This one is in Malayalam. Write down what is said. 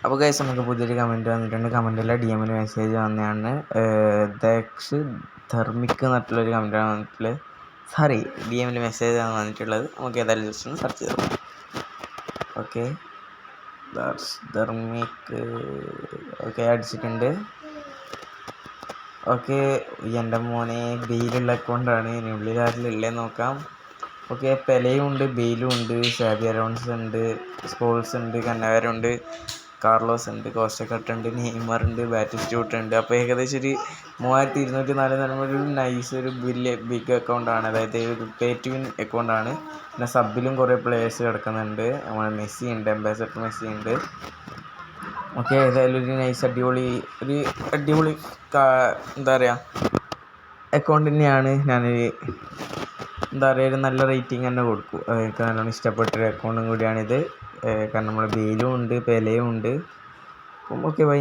അപ്പോൾ ഗൈസ് നമുക്ക് പുതിയൊരു കമൻറ്റ് വന്നിട്ടുണ്ട്. കമൻറ്റിൽ DM മെസ്സേജ് വന്നതാണ്. ദക്ഷ് ധർമ്മിക്ക് എന്നിട്ടുള്ളൊരു കമൻറ്റാണ് വന്നിട്ടുള്ളത്. സോറി, DM മെസ്സേജാണ് വന്നിട്ടുള്ളത്. നമുക്ക് ഏതായാലും ജസ്റ്റ് ഒന്ന് സെർച്ച് ചെയ്ത് നോക്കാം. ഓക്കെ, ധർമ്മിക്ക് ഓക്കെ അടിച്ചിട്ടുണ്ട്. ഓക്കെ, എൻ്റെ മോനെ ബെയിലുള്ള അക്കൗണ്ടാണ്. ഇനി ഉള്ളിൽ ആരിലുള്ളതെന്ന് നോക്കാം. ഓക്കെ, പെലയും ഉണ്ട്, ബെയിലും ഉണ്ട്, ഷാബി അലോൺസ് ഉണ്ട്, സ്കോൾസ് ഉണ്ട്, കന്നവരുണ്ട്, കാർലോസ് ഉണ്ട്, കോസ്റ്റക്കട്ട് ഉണ്ട്, നെയ്മർ ഉണ്ട്, ബാറ്റിസ്റ്റൂട്ട് ഉണ്ട്. അപ്പോൾ ഏകദേശം ഒരു 3204 ഒരു നൈസ് ഒരു ബിഗ് അക്കൗണ്ടാണ്. അതായത് ഒരു പേ ടു വിൻ അക്കൗണ്ടാണ്. പിന്നെ സബിലും കുറേ പ്ലേയേഴ്സ് കിടക്കുന്നുണ്ട്. നമ്മുടെ മെസ്സി ഉണ്ട്, എംബാസഡർ മെസ്സി ഉണ്ട്. ഓക്കെ, ഏതായാലും ഒരു നൈസ് അടിപൊളി എന്താ പറയുക അക്കൗണ്ട് തന്നെയാണ്. ഞാനൊരു എന്താ പറയുക ഒരു നല്ല റേറ്റിംഗ് തന്നെ കൊടുക്കും. എനിക്ക് നല്ലോണം ഇഷ്ടപ്പെട്ടൊരു അക്കൗണ്ടും കൂടിയാണിത്. കാരണം നമ്മൾ ബെയിലും ഉണ്ട്, പെലയും ഉണ്ട്. Okay bye.